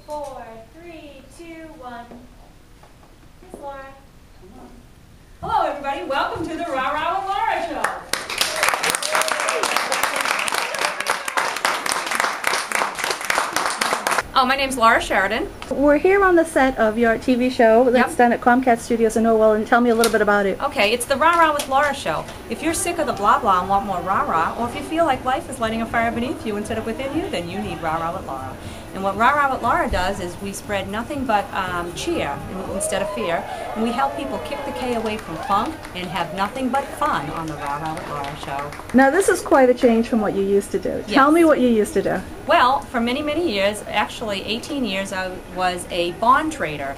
4, 3, 2, 1. Miss Laura. Hello, everybody. Welcome to the Rah Rah with Laura show. Oh, my name's Laura Sheridan. We're here on the set of your TV show that's done at Comcast Studios in Norwell, and tell me a little bit about it. Okay, it's the Rah Rah with Laura show. If you're sick of the blah blah and want more rah rah, or if you feel like life is lighting a fire beneath you instead of within you, then you need Rah Rah with Laura. And what Rah Rah with Laura does is we spread nothing but cheer instead of fear, and we help people kick the K away from funk and have nothing but fun on the Rah Rah with Laura show. Now this is quite a change from what you used to do. Tell me what you used to do. Well, for many, many years, actually 18 years, I was a bond trader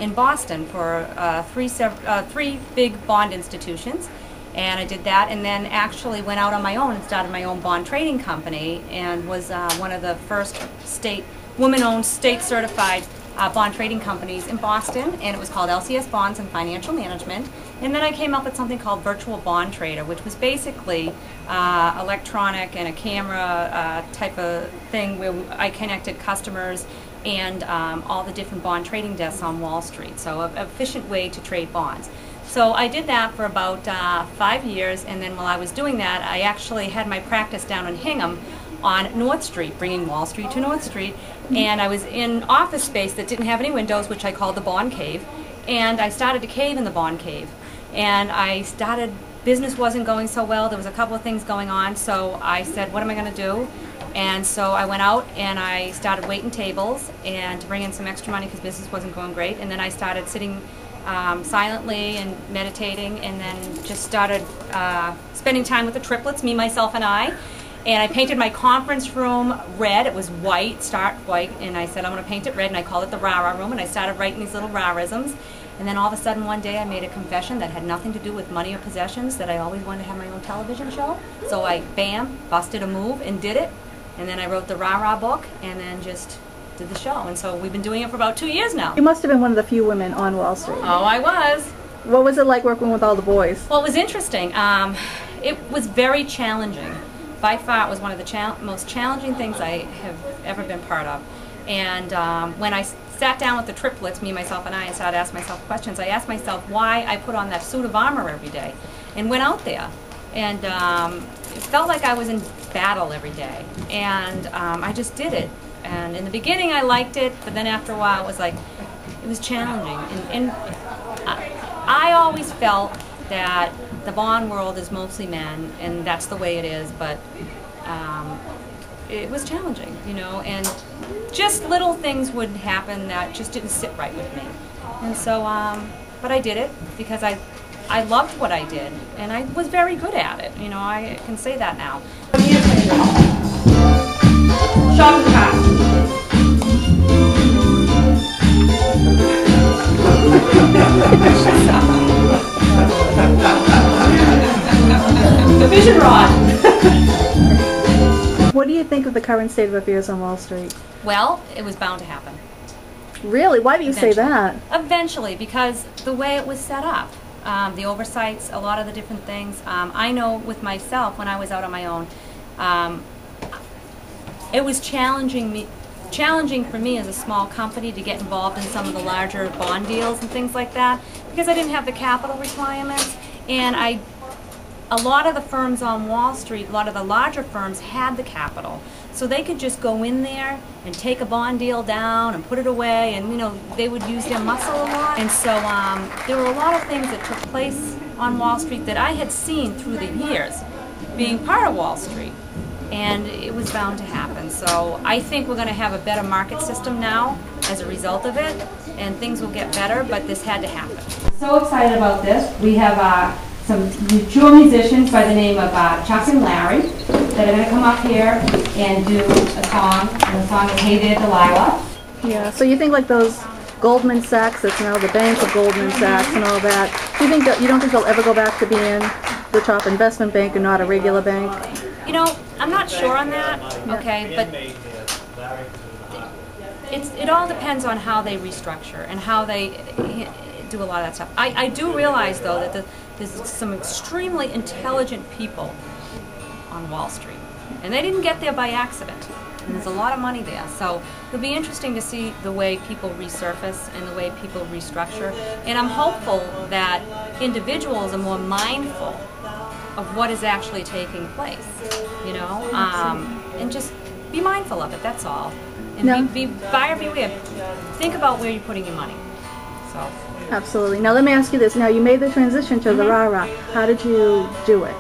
in Boston for three big bond institutions. And I did that, and then actually went out on my own and started my own bond trading company, and was one of the first woman-owned, state-certified bond trading companies in Boston, and it was called LCS Bonds and Financial Management. And then I came up with something called Virtual Bond Trader, which was basically electronic and a camera type of thing where I connected customers and all the different bond trading desks on Wall Street. So an efficient way to trade bonds. So I did that for about 5 years, and then while I was doing that, I actually had my practice down in Hingham on North Street, bringing Wall Street to North Street, and I was in office space that didn't have any windows, which I called the Bond Cave, and I started a cave in the Bond Cave, and business wasn't going so well, there was a couple of things going on, so I said, what am I going to do? And so I went out and I started waiting tables and to bring in some extra money because business wasn't going great, and then I started sitting silently and meditating, and then just started spending time with the triplets, me, myself, and I. And I painted my conference room red. It was white, stark white, and I said I'm going to paint it red, and I called it the Rah Rah room, and I started writing these little rah-risms. And then all of a sudden one day I made a confession that had nothing to do with money or possessions, that I always wanted to have my own television show. So I, bam, busted a move and did it. And then I wrote the Rah Rah book, and then just did the show. And so we've been doing it for about 2 years now. You must have been one of the few women on Wall Street. Oh, I was. What was it like working with all the boys? Well, it was interesting. It was very challenging. By far, it was one of the most challenging things I have ever been part of. And when I sat down with the triplets, me, myself, and I, and started asking myself questions, I asked myself why I put on that suit of armor every day and went out there. And it felt like I was in battle every day. And I just did it. And in the beginning, I liked it, but then after a while, it was challenging. And I always felt that the bond world is mostly men, and that's the way it is, but it was challenging, you know, and just little things would happen that just didn't sit right with me. And so, but I did it because I loved what I did, and I was very good at it, you know, I can say that now. Shop the cast. The vision rod. What do you think of the current state of affairs on Wall Street? Well, it was bound to happen. Really? Why do you say that? Eventually, because the way it was set up, the oversights, a lot of the different things. I know with myself, when I was out on my own, it was challenging for me as a small company to get involved in some of the larger bond deals and things like that, because I didn't have the capital requirements, and a lot of the firms on Wall Street, a lot of the larger firms had the capital, so they could just go in there and take a bond deal down and put it away, and you know, they would use their muscle a lot. And so there were a lot of things that took place on Wall Street that I had seen through the years being part of Wall Street. And it was bound to happen. So I think we're going to have a better market system now as a result of it, and things will get better, but this had to happen. So excited about this. We have some mature musicians by the name of Chuck and Larry that are going to come up here and do a song, and the song is Hey There Delilah. Yeah, so you think like those Goldman Sachs, it's now the Bank of Goldman Sachs and all that, do you think that you don't think they'll ever go back to being the top investment bank and not a regular bank? You know, I'm not sure on that, okay, but it all depends on how they restructure and how they do a lot of that stuff. I do realize, though, that there's some extremely intelligent people on Wall Street, and they didn't get there by accident. and there's a lot of money there. So it'll be interesting to see the way people resurface and the way people restructure. And I'm hopeful that individuals are more mindful of what is actually taking place, you know, and just be mindful of it, that's all. And be buyer beware. Think about where you're putting your money. So. Absolutely. Now let me ask you this. Now you made the transition to the rah-rah. How did you do it?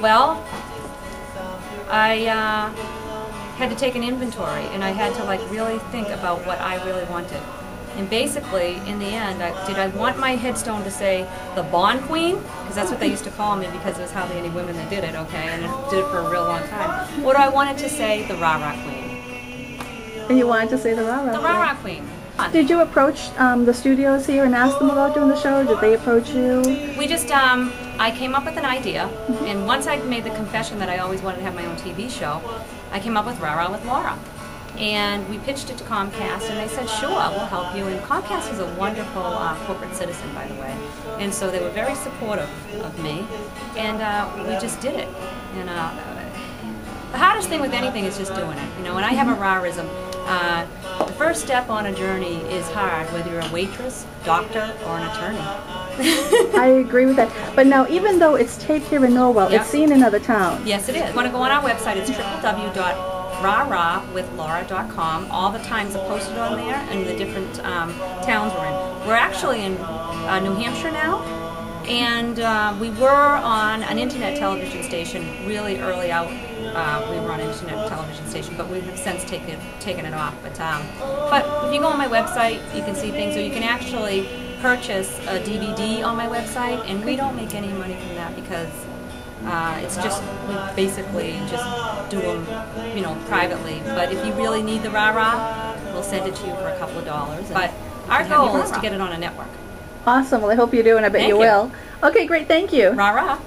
Well, I had to take an inventory, and I had to like really think about what I really wanted. And basically, in the end, did I want my headstone to say the Bond Queen? Because that's what they used to call me, because there was hardly any women that did it, okay? And it did it for a real long time. Or do I want it to say the Rah-Rah Queen? And you wanted to say the rah-rah? The Rah-Rah Queen. Did you approach the studios here and ask them about doing the show? Did they approach you? We just, I came up with an idea, and once I made the confession that I always wanted to have my own TV show, I came up with Rah-Rah with Laura. And we pitched it to Comcast, and they said, sure, we'll help you. And Comcast is a wonderful corporate citizen, by the way. And so they were very supportive of me, and we just did it. And the hardest thing with anything is just doing it, you know. And I have a Rah-ism. The first step on a journey is hard, whether you're a waitress, doctor, or an attorney. I agree with that. But now, even though it's taped here in Norwell, it's seen in other towns. Yes, it is. You want to go on our website, it's www.rahrahwithlaura.com. All the times are posted on there and the different towns we're in. We're actually in New Hampshire now, and we were on an internet television station really early out. We were on an internet television station, but we have since taken it off. But if you go on my website, you can see things, or you can actually purchase a DVD on my website, and we don't make any money from that because it's just, we basically just do them, you know, privately. But if you really need the Rah-Rah, we'll send it to you for a couple of dollars. But our goal is to get it on a network. Awesome. Well, I hope you do, and I bet you will. Okay, great. Thank you. Rah-Rah.